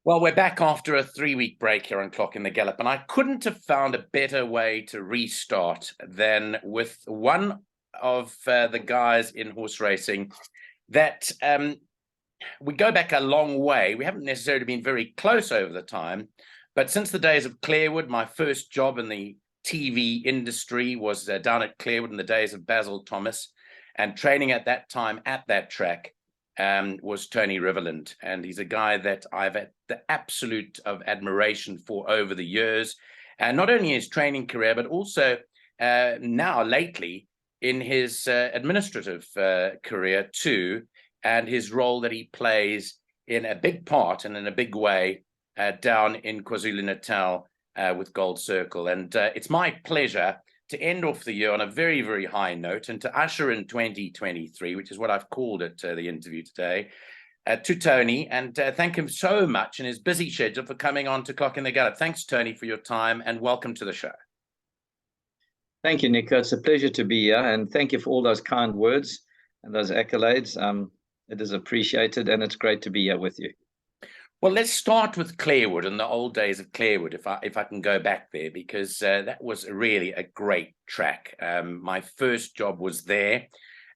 Well, we're back after a 3-week break here on Clock in the Gallop, and I couldn't have found a better way to restart than with one of the guys in horse racing that we go back a long way. We haven't necessarily been very close over the time, but since the days of Clarewood, my first job in the TV industry was down at Clarewood in the days of Basil Thomas, and training at that time at that track was Tony Rivalland. And he's a guy that I've had the absolute of admiration for over the years, and not only his training career, but also now lately in his administrative career too, and his role that he plays in a big part and in a big way down in KwaZulu-Natal with Gold Circle. And it's my pleasure to end off the year on a very, very high note and to usher in 2023, which is what I've called it, the interview today, to Tony, and thank him so much in his busy schedule for coming on to Clock in the Gallop. Thanks, Tony, for your time, and welcome to the show. Thank you, Nico. It's a pleasure to be here, and thank you for all those kind words and those accolades. It is appreciated, and it's great to be here with you. Well, let's start with Clarewood and the old days of Clarewood, if I can go back there, because that was really a great track. My first job was there,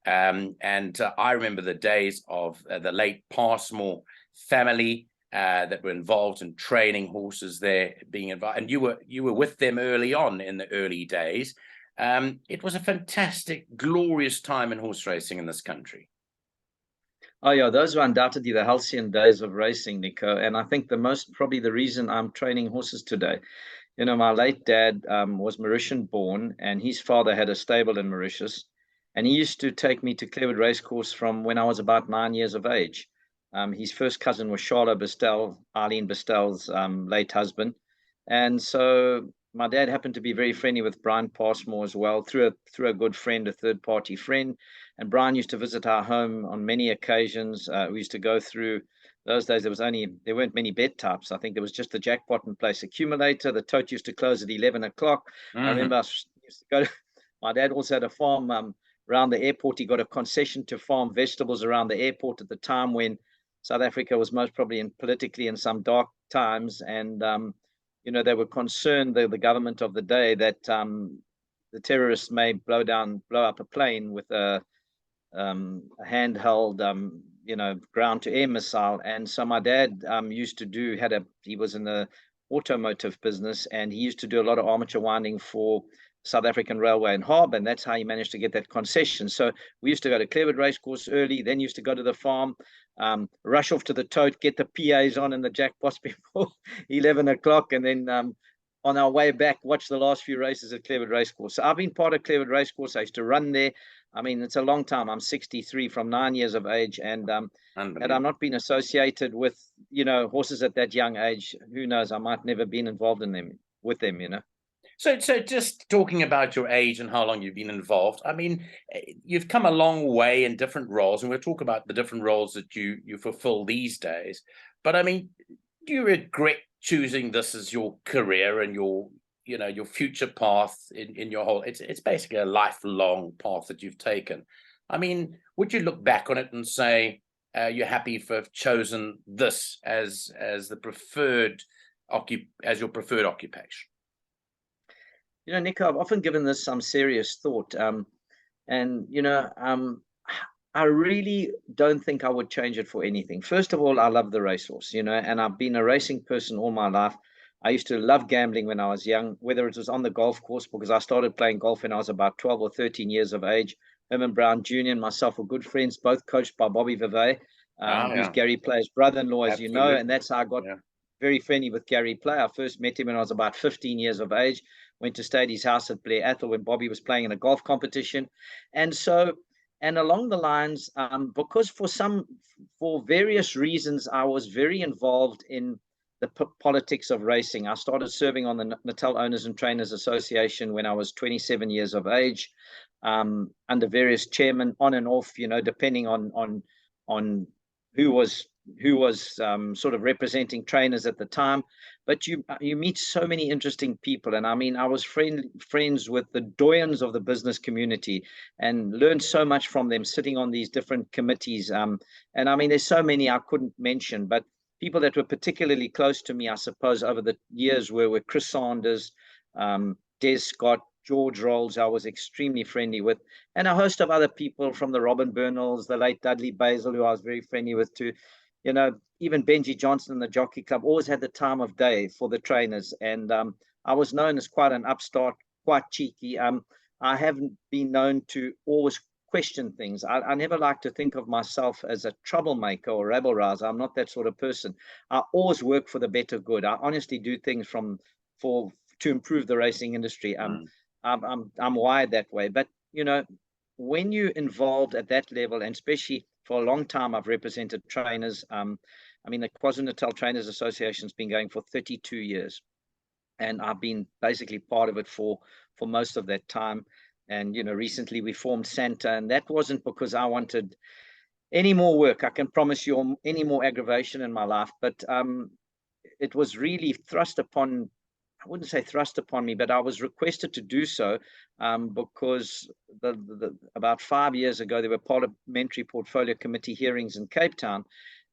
and I remember the days of the late Passmore family that were involved in training horses there, being involved, and you were with them early on in the early days. It was a fantastic, glorious time in horse racing in this country. Oh yeah, those were undoubtedly the halcyon days of racing, Nico. And I think probably the reason I'm training horses today. You know, my late dad was Mauritian born, and his father had a stable in Mauritius. And he used to take me to Clarewood Racecourse from when I was about 9 years of age. His first cousin was Charlotte Bestel, Eileen Bestel's late husband. And so my dad happened to be very friendly with Brian Passmore as well, through a good friend, a third-party friend. And Brian used to visit our home on many occasions. We used to go through those days. There weren't many bet types. I think there was just the jackpot and place accumulator. The tote used to close at 11 o'clock. I remember I used to go. My dad also had a farm around the airport. He got a concession to farm vegetables around the airport at the time when South Africa was most probably politically in some dark times. And you know, they were concerned, the government of the day, that the terrorists may blow up a plane with a handheld, you know, ground-to-air missile. And so my dad he was in the automotive business, and he used to do a lot of armature winding for South African Railway and Harbour, and that's how he managed to get that concession. So we used to go to Clarewood Racecourse early, then used to go to the farm, rush off to the tote, get the PAs on and the jackpots before 11 o'clock, and then on our way back, watch the last few races at Clarewood Racecourse. So I've been part of Clarewood Racecourse. I used to run there. I mean, it's a long time. I'm 63 from 9 years of age, and had I not been associated with, you know, horses at that young age, who knows, I might never been involved with them, you know. So just talking about your age and how long you've been involved, I mean, you've come a long way in different roles, and we'll talk about the different roles that you fulfill these days. But I mean, do you regret choosing this as your career and your future path in your whole? It's basically a lifelong path that you've taken. I mean, would you look back on it and say you're happy to have chosen this as your preferred occupation? You know, Nico, I've often given this some serious thought, and you know, I really don't think I would change it for anything. First of all, I love the racehorse, you know, and I've been a racing person all my life. I used to love gambling when I was young, whether it was on the golf course, because I started playing golf when I was about 12 or 13 years of age. Herman Brown Jr. and myself were good friends, both coached by Bobby Vevey, who's Gary Play's brother-in-law, as you know, and that's how I got very friendly with Gary Play. I first met him when I was about 15 years of age, went to stay at his house at Blair Athol when Bobby was playing in a golf competition. And along the lines, because for various reasons, I was very involved in the politics of racing. I started serving on the Natal Owners and Trainers Association when I was 27 years of age, under various chairmen, on and off, you know, depending on who was sort of representing trainers at the time. But you meet so many interesting people, and I mean, I was friends with the doyens of the business community and learned so much from them sitting on these different committees. And I mean, there's so many I couldn't mention, but people that were particularly close to me, I suppose, over the years were Chris Sanders, Des Scott, George Rolls, I was extremely friendly with, and a host of other people from the Robin Bernals, the late Dudley Basil, who I was very friendly with too. You know, even Benji Johnson and the Jockey Club always had the time of day for the trainers. And I was known as quite an upstart, quite cheeky. I haven't been known to always question things. I never like to think of myself as a troublemaker or rabble rouser. I'm not that sort of person. I always work for the better good. I honestly do things to improve the racing industry. I'm wired that way. But, you know, when you're involved at that level, and especially for a long time, I've represented trainers. I mean, the KwaZulu-Natal Trainers Association has been going for 32 years. And I've been basically part of it for most of that time. And, you know, recently we formed Santa, and that wasn't because I wanted any more work. I can promise you any more aggravation in my life. But it was really thrust upon, I wouldn't say thrust upon me, but I was requested to do so because about 5 years ago, there were parliamentary portfolio committee hearings in Cape Town,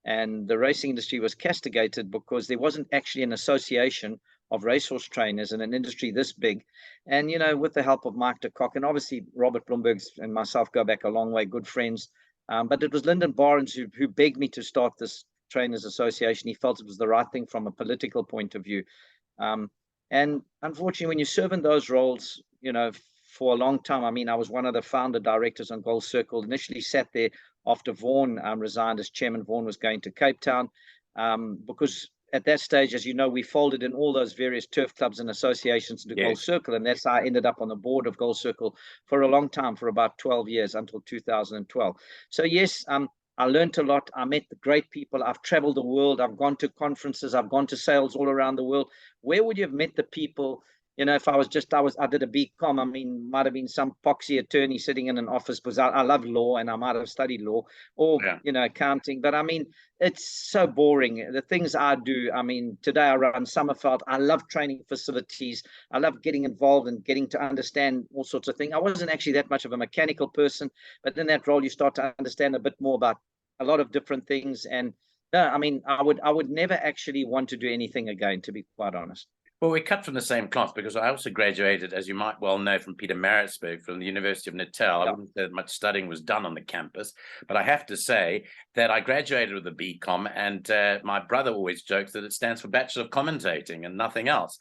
and the racing industry was castigated because there wasn't actually an association of racehorse trainers in an industry this big. And, you know, with the help of Mike de Kock, and obviously Robert Bloomberg and myself go back a long way, good friends. But it was Lyndon Barnes who begged me to start this trainers association. He felt it was the right thing from a political point of view. And unfortunately, when you serve in those roles, you know, for a long time, I mean, I was one of the founder directors on Gold Circle, initially sat there after Vaughan resigned as chairman. Vaughan was going to Cape Town because at that stage, as you know, we folded in all those various turf clubs and associations into Gold Circle. And that's how I ended up on the board of Gold Circle for a long time, for about 12 years until 2012. So yes, I learned a lot. I met great people. I've traveled the world. I've gone to conferences. I've gone to sales all around the world. Where would you have met the people? You know, if I did a BCom, I mean, might have been some poxy attorney sitting in an office because I love law and I might have studied law or, you know, accounting. But I mean, it's so boring. The things I do, I mean, today I run Summerfeld. I love training facilities. I love getting involved and getting to understand all sorts of things. I wasn't actually that much of a mechanical person, but in that role, you start to understand a bit more about a lot of different things. And no, I mean, I would never actually want to do anything again, to be quite honest. Well, we cut from the same cloth because I also graduated, as you might well know, from Peter Maritzburg from the University of Natal. I wouldn't say that much studying was done on the campus, but I have to say that I graduated with a BCom, and my brother always jokes that it stands for Bachelor of Commentating and nothing else.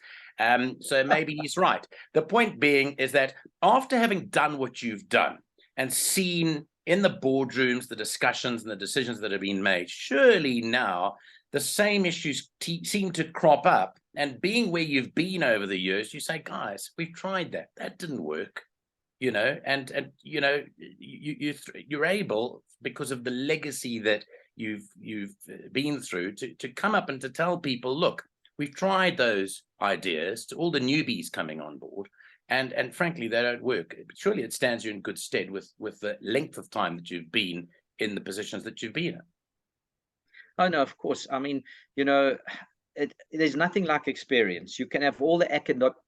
So maybe he's right. The point being is that after having done what you've done and seen in the boardrooms, the discussions and the decisions that have been made, surely now the same issues seem to crop up. And being where you've been over the years, you say, guys, we've tried that. That didn't work, you know, and you know, you're able, because of the legacy that you've been through, to come up and to tell people, look, we've tried those ideas, to all the newbies coming on board, and frankly, they don't work. But surely it stands you in good stead with the length of time that you've been in the positions that you've been in. Oh, no, of course. I mean, you know, there's nothing like experience. You can have all the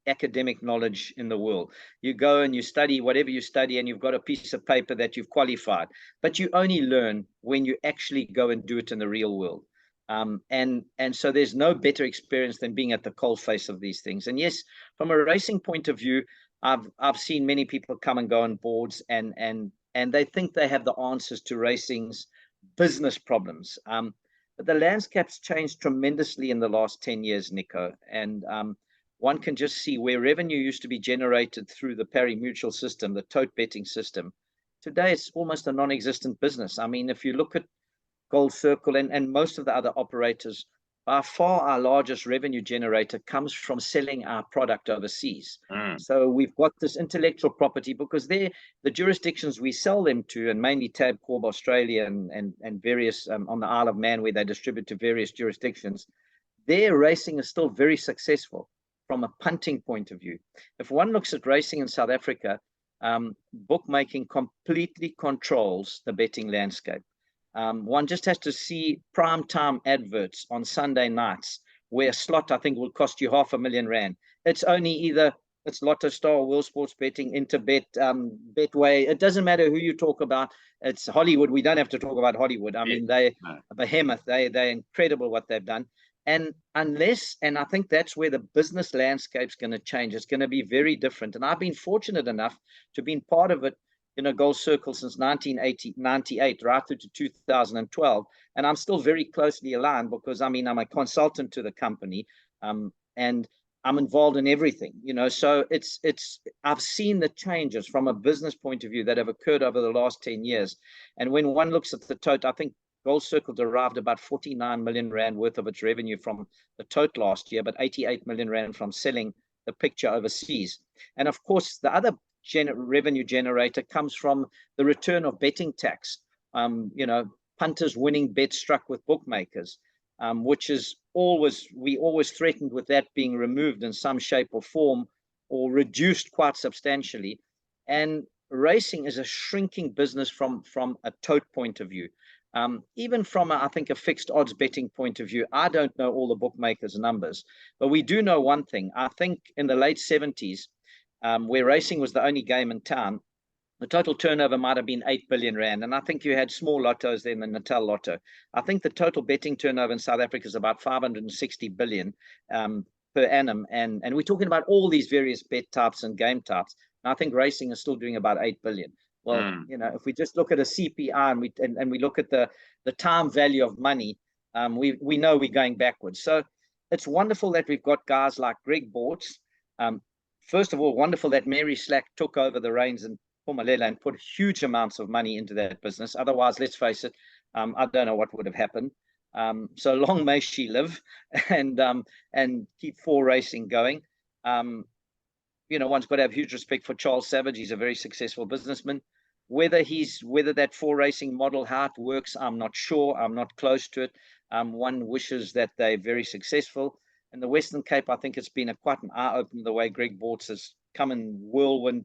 academic knowledge in the world. You go and you study whatever you study, and you've got a piece of paper that you've qualified. But you only learn when you actually go and do it in the real world. And so there's no better experience than being at the coalface of these things. And yes, from a racing point of view, I've seen many people come and go on boards, and they think they have the answers to racing's business problems. But the landscape's changed tremendously in the last 10 years, Nico. And one can just see where revenue used to be generated through the pari-mutuel system, the tote betting system. Today, it's almost a non-existent business. I mean, if you look at Gold Circle and most of the other operators, by far our largest revenue generator comes from selling our product overseas. So we've got this intellectual property because the jurisdictions we sell them to, and mainly Tabcorp Australia and various on the Isle of Man, where they distribute to various jurisdictions, their racing is still very successful from a punting point of view. If one looks at racing in South Africa, bookmaking completely controls the betting landscape. One just has to see prime time adverts on Sunday nights where a slot, I think, will cost you R500,000. It's only either It's Lotto Star, World Sports Betting, Interbet, Betway. It doesn't matter who you talk about. It's Hollywood. We don't have to talk about Hollywood. I mean, they a behemoth. They're incredible what they've done. And I think that's where the business landscape's going to change. It's going to be very different. And I've been fortunate enough to be part of it, Gold Circle since 1998, right through to 2012. And I'm still very closely aligned because, I'm a consultant to the company, and I'm involved in everything, so I've seen the changes from a business point of view that have occurred over the last 10 years. And when one looks at the total, I think Gold Circle derived about 49 million Rand worth of its revenue from the total last year, but 88 million Rand from selling the picture overseas. And of course, the other revenue generator comes from the return of betting tax, punters winning bets struck with bookmakers, which is we always threatened with that being removed in some shape or form or reduced quite substantially. And racing is a shrinking business from a tote point of view. Even from, I think, a fixed odds betting point of view, I don't know all the bookmakers' numbers, but we do know one thing. I think in the late 70s, where racing was the only game in town, the total turnover might have been 8 billion Rand. And I think you had small lottos then, the Natal Lotto. I think the total betting turnover in South Africa is about 560 billion per annum. And we're talking about all these various bet types and game types. And I think racing is still doing about 8 billion. Well, if we just look at a CPI and we look at the time value of money, we know we're going backwards. So it's wonderful that we've got guys like Greg Bortz. First of all, wonderful that Mary Slack took over the reins and put huge amounts of money into that business. Otherwise, let's face it, I don't know what would have happened. So long may she live and keep 4 racing going. One's got to have huge respect for Charles Savage. He's a very successful businessman. Whether that 4 racing model, how it works, I'm not sure. I'm not close to it. One wishes that they're very successful. In the Western Cape, I think it's been quite an eye-opener the way Greg Bortz has come in whirlwind,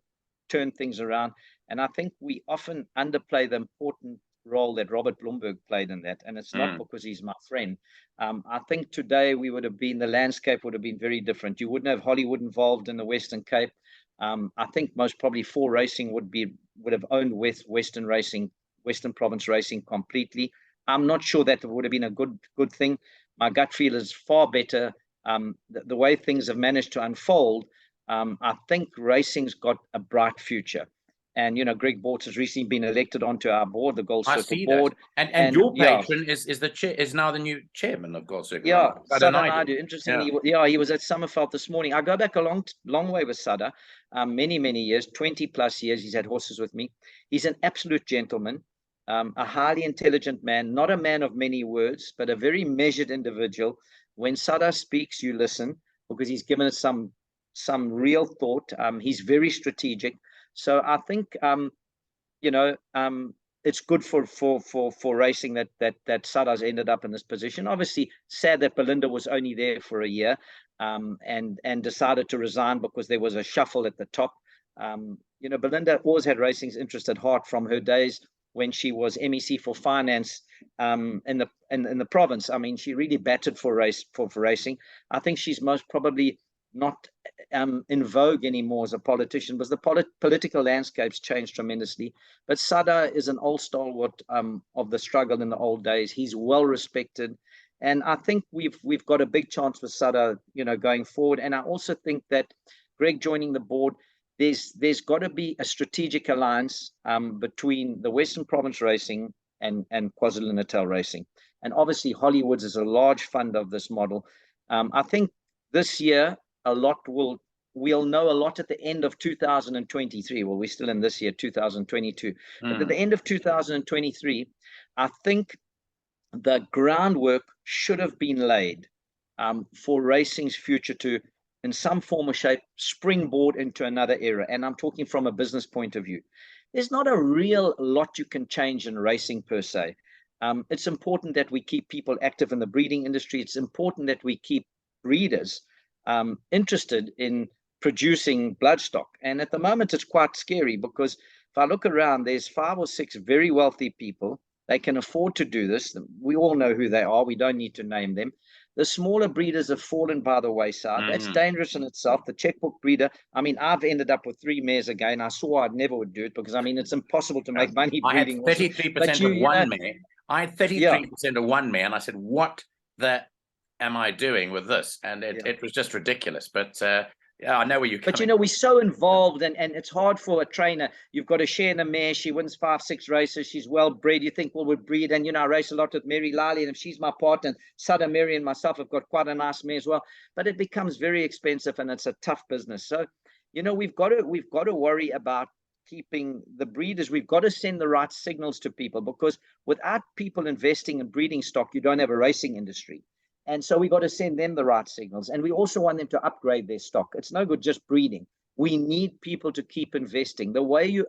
turn things around. And I think we often underplay the important role that Robert Blomberg played in that. And it's not because he's my friend. I think today the landscape would have been very different. You wouldn't have Hollywood involved in the Western Cape. I think most probably 4 racing would have owned Western Province racing completely. I'm not sure that would have been a good thing. My gut feel is far better. The way things have managed to unfold, I think racing's got a bright future. And Greg Bortz has recently been elected onto our board, the Gold Circle board. And your patron is now the new chairman of Gold Circle. Yeah, Sada Naidu. Interestingly, he was at Summerveld this morning. I go back a long way with Sada, many years, 20+ years. He's had horses with me. He's an absolute gentleman, a highly intelligent man, not a man of many words, but a very measured individual. When Sada speaks, you listen because he's given it some real thought. He's very strategic. So I think it's good for racing that Sada's ended up in this position. Obviously, sad that Belinda was only there for a year and decided to resign because there was a shuffle at the top. Belinda always had racing's interest at heart from her days when she was MEC for finance in the province. I mean, she really battled for racing. I think she's most probably not in vogue anymore as a politician because the political landscape's changed tremendously. But Sada is an old stalwart of the struggle in the old days. He's well respected. And I think we've got a big chance with Sada, going forward. And I also think that Greg joining the board, there's got to be a strategic alliance between the Western Province Racing and KwaZulu-Natal Racing. And obviously Hollywood is a large fund of this model. I think this year we'll know a lot at the end of 2023. Well, we're still in this year, 2022. But at the end of 2023, I think the groundwork should have been laid for racing's future to, in some form or shape, springboard into another era. And I'm talking from a business point of view. There's not a real lot you can change in racing per se. It's important that we keep people active in the breeding industry. It's important that we keep breeders interested in producing bloodstock. And at the moment, it's quite scary because if I look around, there's 5 or 6 very wealthy people They can afford to do this. We all know who they are. We don't need to name them. The smaller breeders have fallen by the wayside. That's dangerous in itself. The checkbook breeder, I mean, I've ended up with 3 mares again. I swore I'd never would do it because, I mean, it's impossible to make money breeding I had 33% of one mare. I had 33% of one mare, and I said, what the am I doing with this? And it was just ridiculous. But yeah, I know where you're coming. But you know, we're so involved, and it's hard for a trainer. You've got to share in a mare. She wins 5, 6 races. She's well bred. You think, well, we'll breed. And you know, I race a lot with Mary Lally, and if she's my partner, and Sada Mary and myself have got quite a nice mare as well. But it becomes very expensive, and it's a tough business. So, you know, we've got to worry about keeping the breeders. We've got to send the right signals to people, because without people investing in breeding stock, you don't have a racing industry. And so we got to send them the right signals. And we also want them to upgrade their stock. It's no good just breeding. We need people to keep investing. The way you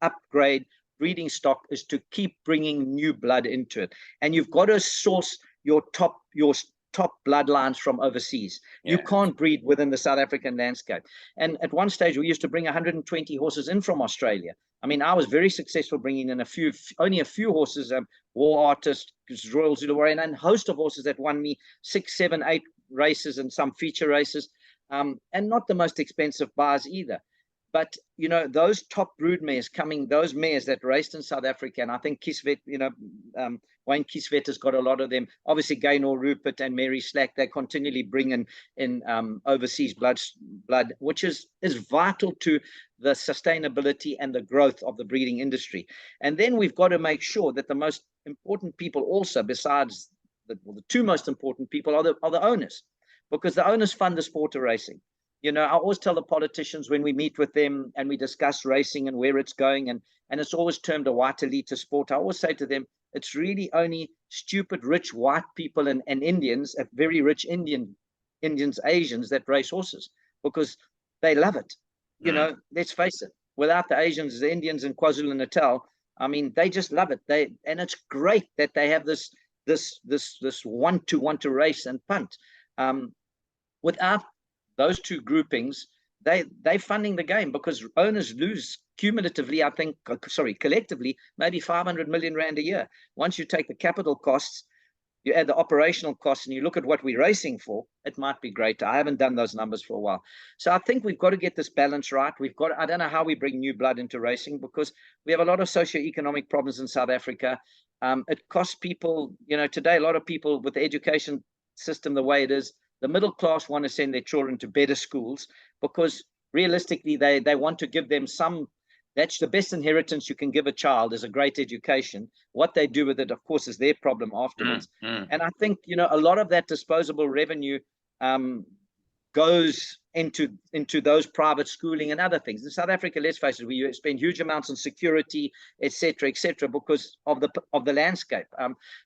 upgrade breeding stock is to keep bringing new blood into it. And you've got to source your top bloodlines from overseas. You can't breed within the South African landscape. And at one stage, we used to bring 120 horses in from Australia. I mean, I was very successful bringing in only a few horses, War Artist, Royal Zulu Warrior, and a host of horses that won me 6, 7, 8 races and some feature races, and not the most expensive bars either. But, you know, those top brood mares those mares that raced in South Africa, and I think Kisvet, you know, Wayne Kisvet has got a lot of them. Obviously, Gaynor Rupert and Mary Slack, they continually bring in overseas blood, which is vital to the sustainability and the growth of the breeding industry. And then we've got to make sure that the most important people also, besides the 2 most important people, are the owners, because the owners fund the sport of racing. You know, I always tell the politicians when we meet with them and we discuss racing and where it's going, and it's always termed a white elite sport. I always say to them, it's really only stupid, rich white people and Indians, very rich Indians, Asians that race horses, because they love it. You know, let's face it, without the Asians, the Indians in KwaZulu-Natal, I mean, they just love it. And it's great that they have this want to race and punt. Without those 2 groupings, they're funding the game, because owners lose cumulatively, I think, collectively, maybe 500 million rand a year. Once you take the capital costs, you add the operational costs, and you look at what we're racing for, it might be greater. I haven't done those numbers for a while. So I think we've got to get this balance right. I don't know how we bring new blood into racing, because we have a lot of socioeconomic problems in South Africa. It costs people, you know, today, a lot of people with the education system the way it is, the middle class want to send their children to better schools, because realistically, they want to give them that's the best inheritance you can give a child, is a great education. What they do with it, of course, is their problem afterwards. And I think, you know, a lot of that disposable revenue goes into those private schooling and other things. In South Africa, let's face it, we spend huge amounts on security, etc., because of the landscape.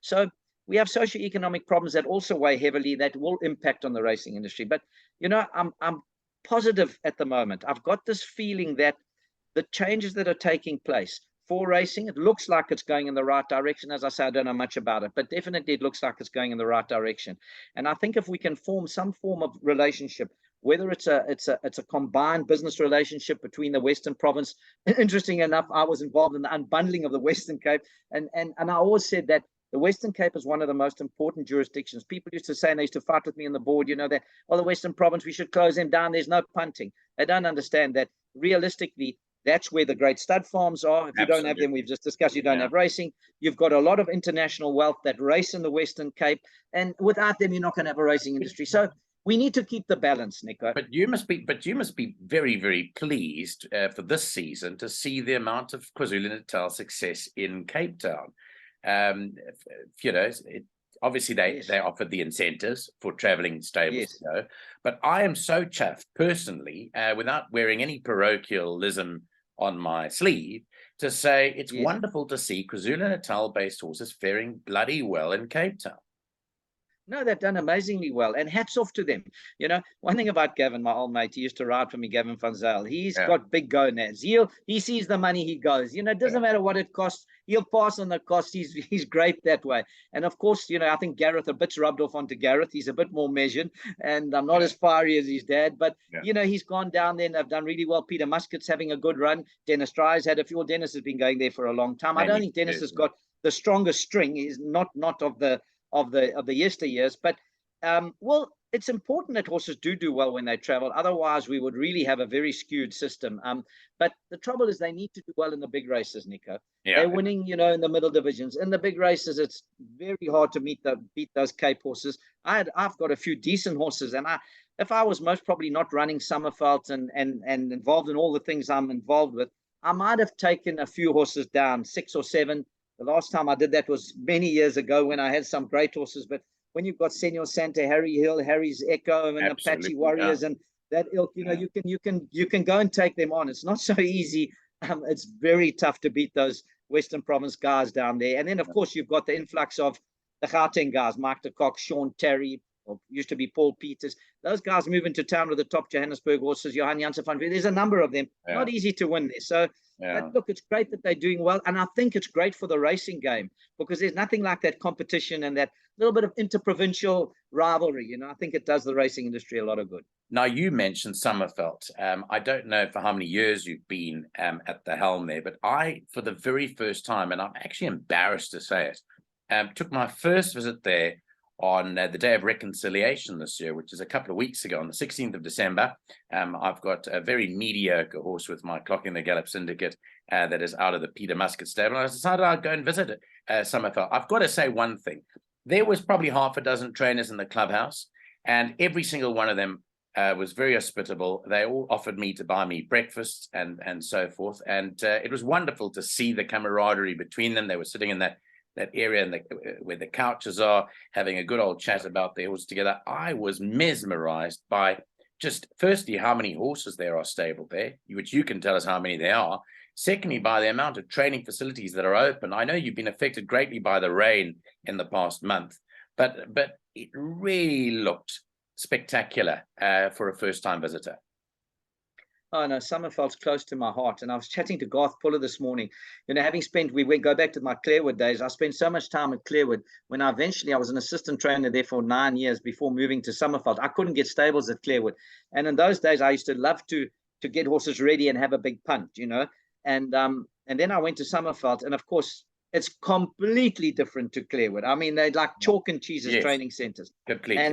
So we have socioeconomic problems that also weigh heavily, that will impact on the racing industry. But, you know, I'm positive at the moment. I've got this feeling that the changes that are taking place for racing, it looks like it's going in the right direction. As I say, I don't know much about it, but definitely it looks like it's going in the right direction. And I think if we can form some form of relationship, whether it's a combined business relationship between the Western Province. Interesting enough, I was involved in the unbundling of the Western Cape, and I always said that the Western Cape is one of the most important jurisdictions. People used to say, and they used to fight with me on the board, you know, that, the Western Province, we should close them down. There's no punting. They don't understand that realistically, that's where the great stud farms are. If you don't have them, we've just discussed, you don't have racing. You've got a lot of international wealth that race in the Western Cape. And without them, you're not going to have a racing industry. So we need to keep the balance, Nico. But you must be very, very pleased for this season to see the amount of KwaZulu-Natal success in Cape Town. You know, obviously they offered the incentives for traveling stables to go, but I am so chuffed personally, without wearing any parochialism on my sleeve, to say it's wonderful to see KwaZulu-Natal based horses faring bloody well in Cape Town. No, they've done amazingly well, and hats off to them. You know, one thing about Gavin, my old mate, he used to ride for me, Gavin van Zyl. He's got big gonads. He sees the money, he goes. You know, it doesn't matter what it costs. He'll pass on the cost. He's great that way. And of course, you know, I think Gareth, a bit's rubbed off onto Gareth. He's a bit more measured, and I'm not as fiery as his dad. But you know, he's gone down there and they've done really well. Peter Muscat's having a good run. Dennis Dry's had a few. Dennis has been going there for a long time. I don't think Dennis has got the strongest string. Is not of the yesteryears, but well, it's important that horses do well when they travel. Otherwise, we would really have a very skewed system. But the trouble is they need to do well in the big races, Nico. They're winning, you know, in the middle divisions. In the big races, it's very hard to beat those Cape horses. I've got a few decent horses, and if I was most probably not running Summerfelt and involved in all the things I'm involved with, I might have taken a few horses down, 6 or 7. The last time I did that was many years ago when I had some great horses. But when you've got Senor Santa, Harry Hill, Harry's Echo, and Apache Warriors, and that ilk, you know, you can go and take them on. It's not so easy. It's very tough to beat those Western Province guys down there. And then, of course, you've got the influx of the Gauteng guys, Mark de Kock, Sean Terry, or used to be Paul Peters. Those guys move into town with the top Johannesburg horses, Johan Janssen van Veer. There's a number of them. Not easy to win there. So, but look, it's great that they're doing well. And I think it's great for the racing game because there's nothing like that competition and that little bit of interprovincial rivalry. You know, I think it does the racing industry a lot of good. Now, you mentioned Summerfelt. I don't know for how many years you've been at the helm there, but I, for the very first time, and I'm actually embarrassed to say it, took my first visit there on the Day of Reconciliation this year, which is a couple of weeks ago, on the 16th of December. I've got a very mediocre horse with my Clocking the Gallop syndicate that is out of the Peter Muscat stable. And I decided I'd go and visit it, Summerfelt. I've got to say one thing. There was probably half a dozen trainers in the clubhouse, and every single one of them was very hospitable. They all offered me to buy me breakfast and so forth. And it was wonderful to see the camaraderie between them. They were sitting in that area where the couches are, having a good old chat about their horses together. I was mesmerized by just, firstly, how many horses there are stabled there, which you can tell us how many there are. Secondly, by the amount of training facilities that are open. I know you've been affected greatly by the rain in the past month, but it really looked spectacular for a first-time visitor. Oh no, Summerfelt's close to my heart. And I was chatting to Garth Puller this morning. You know, having spent, go back to my Clarewood days. I spent so much time at Clarewood when I was an assistant trainer there for 9 years before moving to Summerfelt. I couldn't get stables at Clarewood. And in those days, I used to love to get horses ready and have a big punt, you know. And then I went to Summerfelt, and of course, it's completely different to Clarewood. I mean, they're like chalk and cheeses training centers. Completely.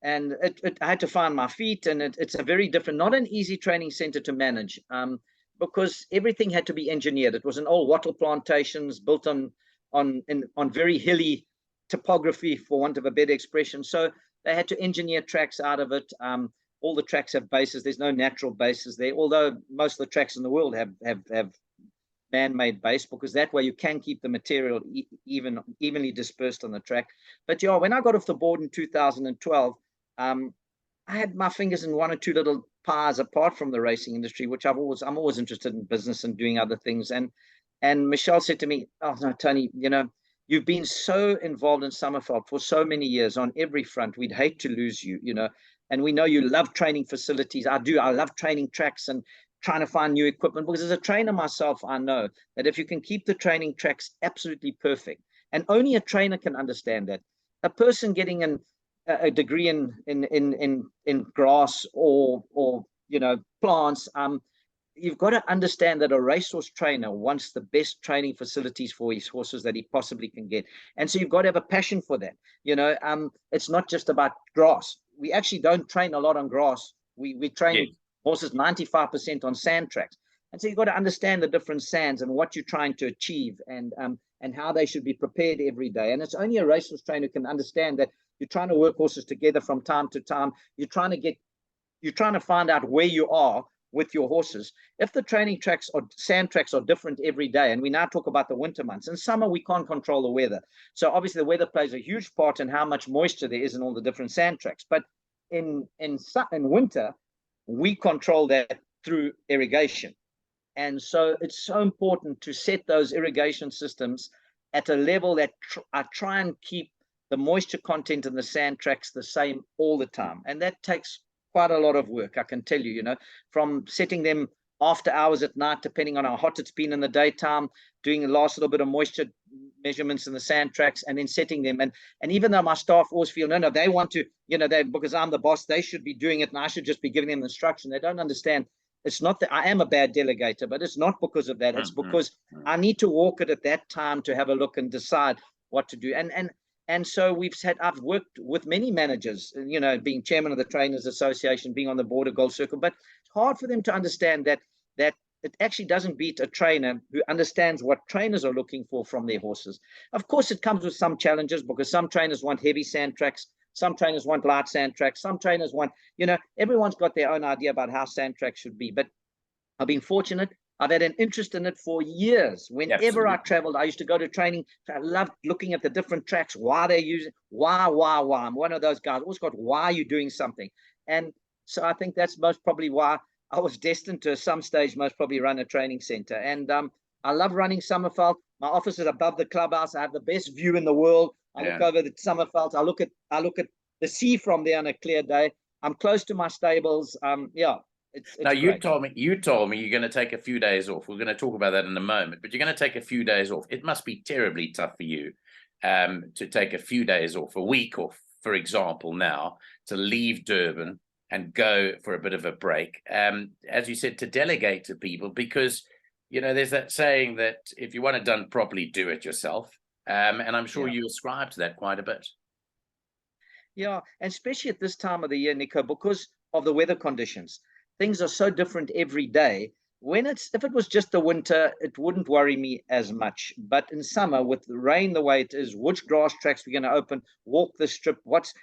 And I had to find my feet, and it's a very different, not an easy training center to manage, because everything had to be engineered. It was an old wattle plantations built on very hilly topography, for want of a better expression. So they had to engineer tracks out of it. All the tracks have bases. There's no natural bases there, although most of the tracks in the world have man-made base, because that way you can keep the material evenly dispersed on the track. But yeah, when I got off the board in 2012, I had my fingers in one or two little pies apart from the racing industry, which I'm always interested in business and doing other things. And Michelle said to me, "Oh no, Tony, you know, you've been so involved in Summerfelt for so many years on every front. We'd hate to lose you, you know. And we know you love training facilities. I do. I love training tracks and trying to find new equipment, because as a trainer myself, I know that if you can keep the training tracks absolutely perfect, and only a trainer can understand that. A person getting a degree in grass or you know, plants, you've got to understand that a racehorse trainer wants the best training facilities for his horses that he possibly can get. And so you've got to have a passion for that. You know, it's not just about grass. We actually don't train a lot on grass. We train horses 95% on sand tracks. And so you've got to understand the different sands and what you're trying to achieve, and how they should be prepared every day. And it's only a racehorse trainer who can understand that you're trying to work horses together from time to time. You're trying to find out where you are with your horses. If the training tracks or sand tracks are different every day, and we now talk about the winter months, in summer we can't control the weather. So obviously the weather plays a huge part in how much moisture there is in all the different sand tracks. But in winter, we control that through irrigation. And so it's so important to set those irrigation systems at a level that I try and keep the moisture content in the sand tracks the same all the time. And that takes quite a lot of work, I can tell you, from setting them after hours at night, depending on how hot it's been in the daytime, doing the last little bit of moisture measurements in the sand tracks, and then setting them. And even though my staff always feel, no, they want to, because I'm the boss, they should be doing it, and I should just be giving them instruction. They don't understand. It's not that I am a bad delegator, but it's not because of that. It's because I need to walk it at that time to have a look and decide what to do. And so I've worked with many managers, being chairman of the Trainers Association, being on the board of Gold Circle, but it's hard for them to understand that it actually doesn't beat a trainer who understands what trainers are looking for from their horses. Of course, it comes with some challenges, because some trainers want heavy sand tracks, some trainers want light sand tracks, some trainers want, everyone's got their own idea about how sand tracks should be. But I've been fortunate. I've had an interest in it for years. Whenever I traveled, I used to go to training. I loved looking at the different tracks, why they're using, why. I'm one of those guys, always got, why are you doing something? And so I think that's most probably why I was destined to, at some stage, most probably run a training center. And I love running Summerfeld. My office is above the clubhouse. I have the best view in the world. I look over the Summerfeld. I look at the sea from there on a clear day. I'm close to my stables. It's now great. you told me you're going to take a few days off. We're going to talk about that in a moment, but you're going to take a few days off. It must be terribly tough for you to take a few days off, a week off, for example, now, to leave Durban and go for a bit of a break, as you said, to delegate to people, because there's that saying that if you want it done properly, do it yourself, and I'm sure you ascribe to that quite a bit. Yeah, and especially at this time of the year, Nico, because of the weather conditions. Things are so different every day. If it was just the winter, it wouldn't worry me as much. But in summer, with the rain the way it is, which grass tracks we're going to open, walk the strip, what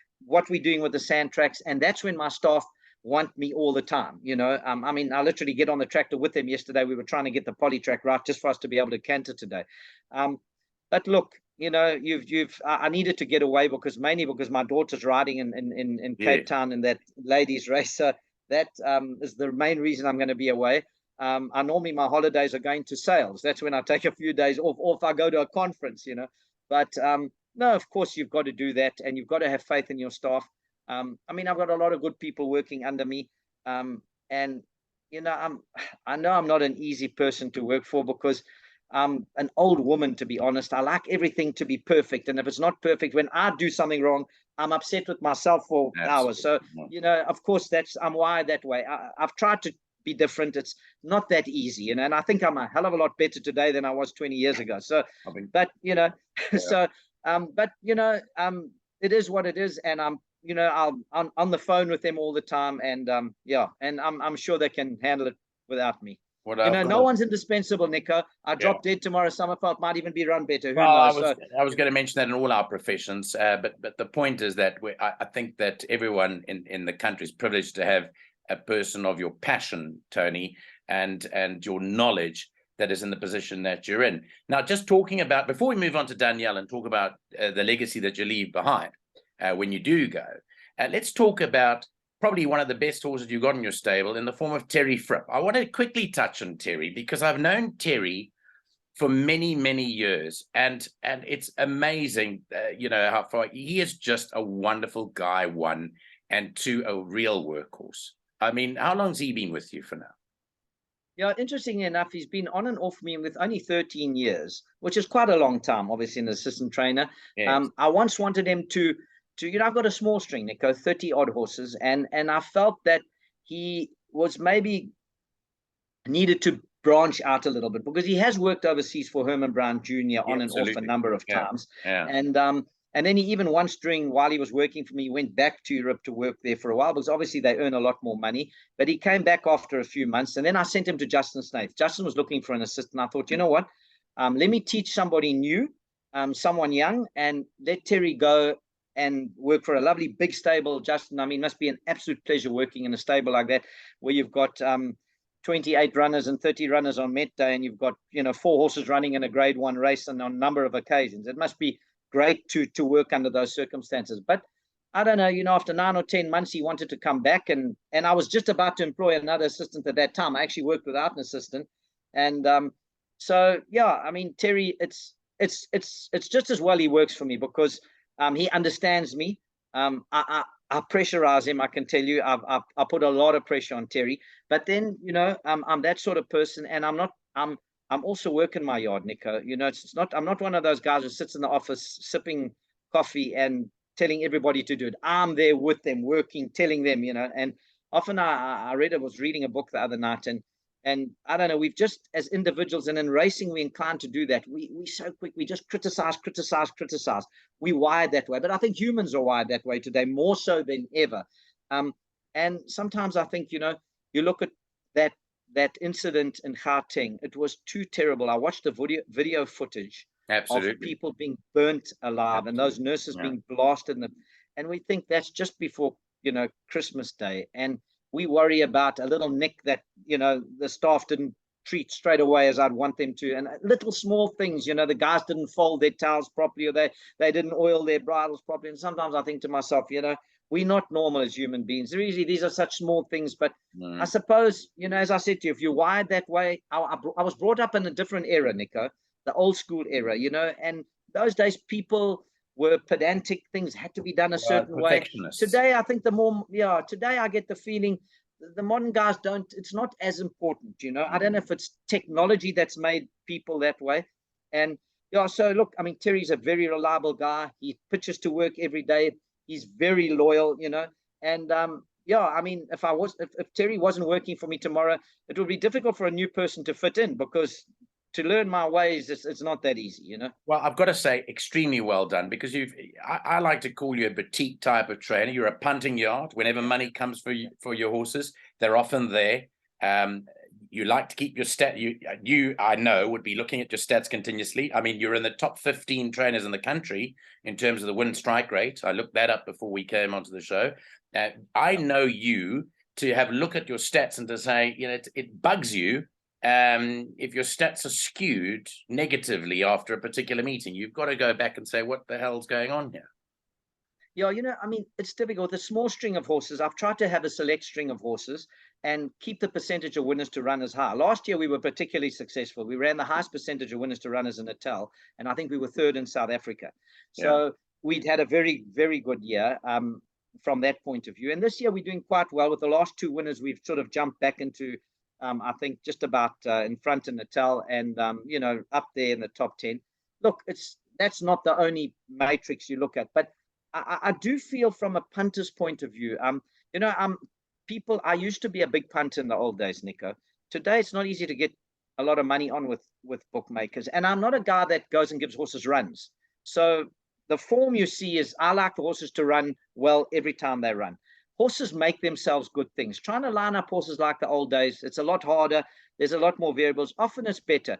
we're doing with the sand tracks, and that's when my staff want me all the time. I mean, I literally get on the tractor with them. Yesterday, we were trying to get the poly track right just for us to be able to canter today. But look, I needed to get away, mainly because my daughter's riding in Cape Town in that ladies race. So that is the main reason I'm going to be away. Normally my holidays are going to sales. That's when I take a few days off, or if I go to a conference, But no, of course you've got to do that, and you've got to have faith in your staff. I mean, I've got a lot of good people working under me, and I know I'm not an easy person to work for, because I'm an old woman, to be honest. I like everything to be perfect, and if it's not perfect, when I do something wrong, I'm upset with myself for hours. So, of course, I'm wired that way. I've tried to be different. It's not that easy, and I think I'm a hell of a lot better today than I was 20 years ago. So, but, so, but, it is what it is. And I'm on the phone with them all the time. And, and I'm sure they can handle it without me. No one's indispensable, Nico. I drop dead tomorrow. Summerfeld might even be run better. Who knows? I was going to mention that in all our professions, but the point is that I think that everyone in the country is privileged to have a person of your passion, Tony, and your knowledge that is in the position that you're in. Now, just talking about, before we move on to Danielle and talk about the legacy that you leave behind when you do go, let's talk about probably one of the best horses you've got in your stable, in the form of Terry Fripp. I want to quickly touch on Terry, because I've known Terry for many, many years, and it's amazing, how far he is. Just a wonderful guy, one, and two, a real workhorse. I mean, how long's he been with you for now? Yeah, interestingly enough, he's been on and off me with only 13 years, which is quite a long time, obviously, an assistant trainer. Yes. I once wanted him to I've got a small string, Nico, 30 odd horses, and I felt that he was maybe needed to branch out a little bit, because he has worked overseas for Herman Brown Jr. on and off a number of times. And then he even once, while he was working for me, went back to Europe to work there for a while, because obviously they earn a lot more money. But he came back after a few months, and then I sent him to Justin Snaith. Justin was looking for an assistant. I thought, you know what, let me teach somebody new, someone young, and let Terry go and work for a lovely big stable. Justin, I mean, must be an absolute pleasure working in a stable like that, where you've got 28 runners and 30 runners on Met Day, and you've got 4 horses running in a Grade 1 race, and on a number of occasions. It must be great to work under those circumstances. But I don't know, after 9 or 10 months, he wanted to come back, and I was just about to employ another assistant at that time. I actually worked without an assistant, and so yeah, I mean, Terry, it's just as well he works for me, because He understands me. I pressurize him. I can tell you, I put a lot of pressure on Terry. But then, you know, I'm that sort of person, and I'm also working my yard, Nico. You know, it's not. I'm not one of those guys who sits in the office sipping coffee and telling everybody to do it. I'm there with them, working, telling them, you know. And often I was reading a book the other night, and I don't know, we've just, as individuals and in racing, we're inclined to do that. We so quick, we just criticize. We wired that way, but I think humans are wired that way today, more so than ever. And sometimes I think, you know, you look at that incident in Gauteng, it was too terrible. I watched the video footage Absolutely. of people being burnt alive. Absolutely. And those nurses being blasted, and we think that's just before, you know, Christmas Day, and we worry about a little nick that, you know, the staff didn't treat straight away as I'd want them to, and little small things, you know, the guys didn't fold their towels properly, or they didn't oil their bridles properly. And sometimes I think to myself, you know, we're not normal as human beings. These are such small things, but I suppose, you know, as I said to you, if you're wired that way, I was brought up in a different era, Nico, the old school era, you know, and those days people were pedantic. Things had to be done a certain way. Today, I think today I get the feeling the modern guys don't, it's not as important, you know. I don't know if it's technology that's made people that way. And yeah, so look, I mean, Terry's a very reliable guy. He pitches to work every day. He's very loyal, you know. And yeah, I mean, if Terry wasn't working for me tomorrow, it would be difficult for a new person to fit in, because to learn my ways, it's not that easy, you know. Well, I've got to say, extremely well done, because I like to call you a boutique type of trainer. You're a punting yard. Whenever money comes for your horses, they're often there. You like to keep your stat. You I know would be looking at your stats continuously. I mean, you're in the top 15 trainers in the country in terms of the win strike rate. I looked that up before we came onto the show. I know you to have a look at your stats and to say, you know, it bugs you. If your stats are skewed negatively after a particular meeting, you've got to go back and say, what the hell's going on here? Yeah, you know, I mean, it's difficult. The small string of horses, I've tried to have a select string of horses and keep the percentage of winners to runners high. Last year, we were particularly successful. We ran the highest percentage of winners to runners in Natal, and I think we were third in South Africa. So we'd had a very, very good year from that point of view. And this year, we're doing quite well. With the last two winners, we've sort of jumped back into I think just about in front in Natal, and you know, up there in the top 10. Look, that's not the only matrix you look at, but I do feel from a punter's point of view, you know, people, I used to be a big punter in the old days, Nico. Today, it's not easy to get a lot of money on with bookmakers, and I'm not a guy that goes and gives horses runs. So the form you see is, I like the horses to run well every time they run. Horses make themselves good things. Trying to line up horses like the old days, it's a lot harder. There's a lot more variables. Often it's better.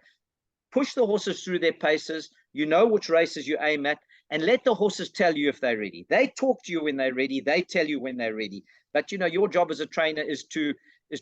Push the horses through their paces. You know which races you aim at, and let the horses tell you if they're ready. They talk to you when they're ready. They tell you when they're ready. But, you know, your job as a trainer is to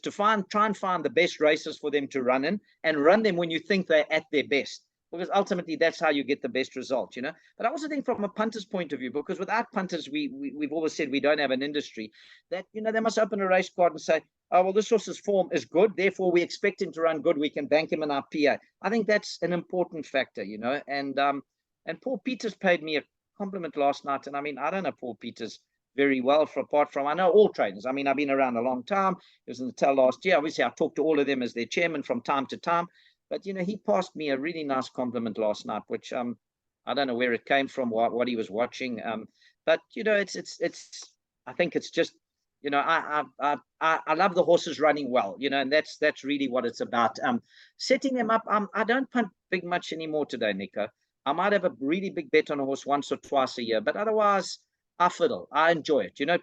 try and find the best races for them to run in, and run them when you think they're at their best. Because ultimately that's how you get the best result, you know. But I also think from a punter's point of view, because without punters, we've always said we don't have an industry, that, you know, they must open a race card and say, oh, well, this horse's form is good, therefore we expect him to run good, we can bank him in our PA. I think that's an important factor, you know. And Paul Peters paid me a compliment last night, and I mean, I don't know Paul Peters very well, apart from, I know all trainers. I mean, I've been around a long time. It was in the Natal last year. Obviously, I talked to all of them as their chairman from time to time. But, you know, he passed me a really nice compliment last night, which I don't know where it came from, what he was watching. But, you know, it's I think it's just, you know, I love the horses running well, you know, and that's really what it's about. Setting them up. I don't punt big much anymore today, Nico. I might have a really big bet on a horse once or twice a year, but otherwise I fiddle. I enjoy it. You know,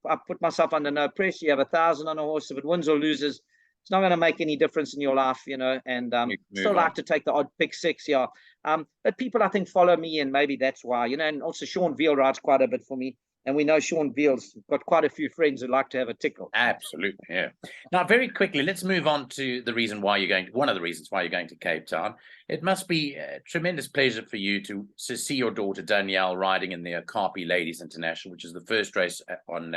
I put myself under no pressure. You have 1,000 on a horse. If it wins or loses, it's not going to make any difference in your life, you know, and still like to take the odd pick six, yeah. But people, I think, follow me, and maybe that's why, you know, and also Sean Veal rides quite a bit for me. And we know Sean Veal's got quite a few friends who like to have a tickle. Absolutely, yeah. Now, very quickly, let's move on to the reason why you're going. One of the reasons why you're going to Cape Town. It must be a tremendous pleasure for you to see your daughter Danielle riding in the Okapi Ladies International, which is the first race on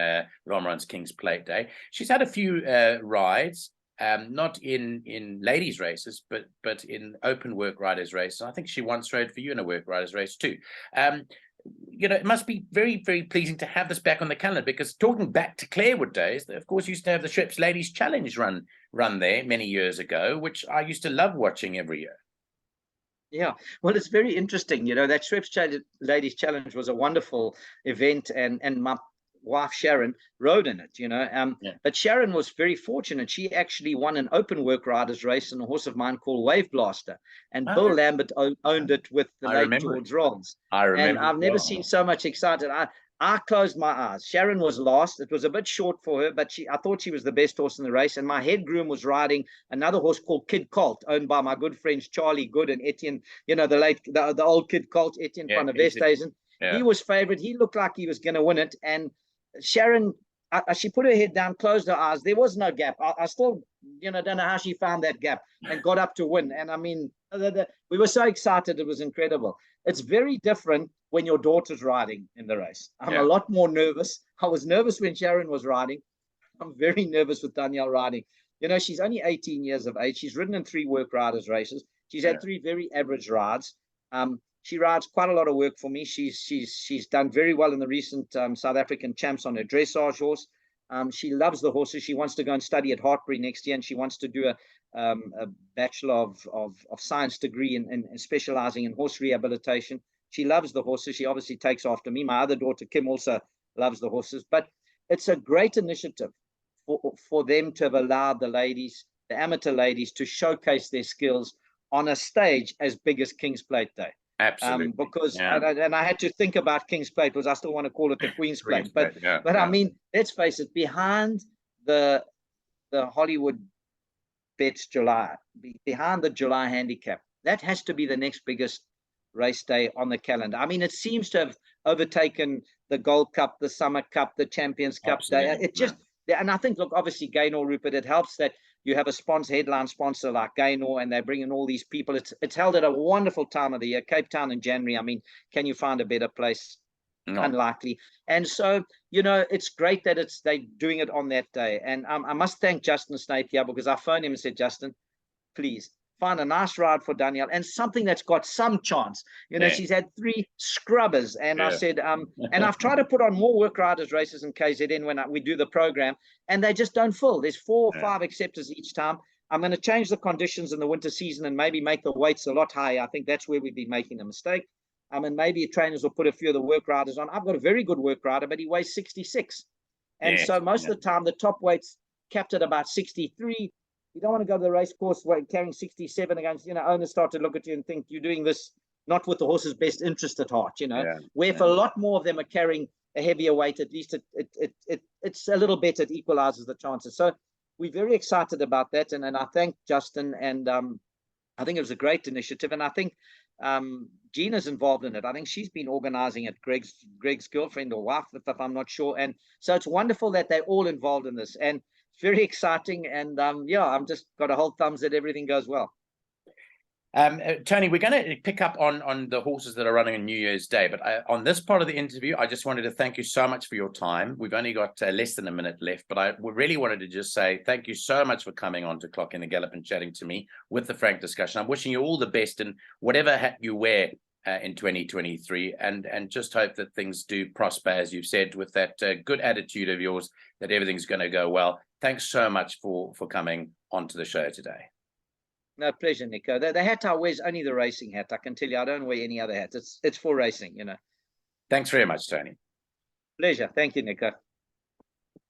Romeran's King's Plate Day. She's had a few rides. Not in ladies races, but in open work riders race. I think she once rode for you in a work riders race too. it must be very, very pleasing to have this back on the calendar, because talking back to Clarewood days, they of course used to have the Schweppes Ladies Challenge run there many years ago, which I used to love watching every year. Yeah, well, it's very interesting. That Ladies Challenge was a wonderful event, and my wife Sharon rode in it. Yeah. But Sharon was very fortunate. She actually won an open work riders race on a horse of mine called Wave Blaster, and Bill Lambert owned it with the late George Rolls. I remember. And I've never seen so much excited. I closed my eyes. Sharon was last. It was a bit short for her, but I thought she was the best horse in the race. And my head groom was riding another horse called Kid Colt, owned by my good friends Charlie Good and Etienne, the old Kid Colt, Etienne van der Westhuizen. Yeah. He was favorite. He looked like he was going to win it. And Sharon, she put her head down, closed her eyes. There was no gap. I still, don't know how she found that gap and got up to win. And I mean, we were so excited. It was incredible. It's very different when your daughter's riding in the race. I'm a lot more nervous. I was nervous when Sharon was riding. I'm very nervous with Danielle riding. She's only 18 years of age. She's ridden in 3 work riders races. She's had 3 very average rides. She rides quite a lot of work for me. She's done very well in the recent South African champs on her dressage horse. She loves the horses. She wants to go and study at Hartbury next year, and she wants to do a Bachelor of Science degree in specializing in horse rehabilitation. She loves the horses. She obviously takes after me. My other daughter, Kim, also loves the horses. But it's a great initiative for them to have allowed the ladies, the amateur ladies, to showcase their skills on a stage as big as King's Plate Day. Absolutely. And I had to think about King's Plate, because I still want to call it the Queen's Plate. But I mean, let's face it, behind the Hollywood Bets July, behind the July handicap, that has to be the next biggest race day on the calendar. I mean, it seems to have overtaken the Gold Cup, the Summer Cup, the Champions Cup day. It just, and I think, look, obviously Gaynor, Rupert, it helps that you have a headline sponsor like Gaynor, and they bring in all these people. It's held at a wonderful time of the year. Cape Town in January. I mean, can you find a better place? No. Unlikely. And so, it's great that they're doing it on that day. And I must thank Justin Snape here, because I phoned him and said, Justin, please find a nice ride for Danielle, and something that's got some chance. She's had 3 scrubbers, and I said, and I've tried to put on more work riders races in KZN when we do the program, and they just don't fill. There's 4 or 5 acceptors each time. I'm going to change the conditions in the winter season and maybe make the weights a lot higher. I think that's where we've been making a mistake. And maybe trainers will put a few of the work riders on. I've got a very good work rider, but he weighs 66. And so most of the time, the top weight's capped at about 63. You don't want to go to the race course carrying 67 against, owners start to look at you and think you're doing this not with the horse's best interest at heart, where if a lot more of them are carrying a heavier weight, at least it's a little bit, it equalizes the chances. So we're very excited about that. And I thank Justin, and I think it was a great initiative. And I think Gina's involved in it. I think she's been organizing it, Greg's girlfriend or wife, if I'm not sure. And so it's wonderful that they're all involved in this. And very exciting, and I'm just got a whole thumbs that everything goes well. Tony, we're going to pick up on the horses that are running on New Year's Day, but on this part of the interview, I just wanted to thank you so much for your time. We've only got less than a minute left, but I really wanted to just say thank you so much for coming on to Clock in the Gallop and chatting to me with the frank discussion. I'm wishing you all the best in whatever hat you wear in 2023, and just hope that things do prosper, as you've said, with that good attitude of yours, that everything's going to go well. Thanks so much for coming onto the show today. No, pleasure, Nico. The hat I wear is only the racing hat. I can tell you, I don't wear any other hat. It's for racing, Thanks very much, Tony. Pleasure. Thank you, Nico.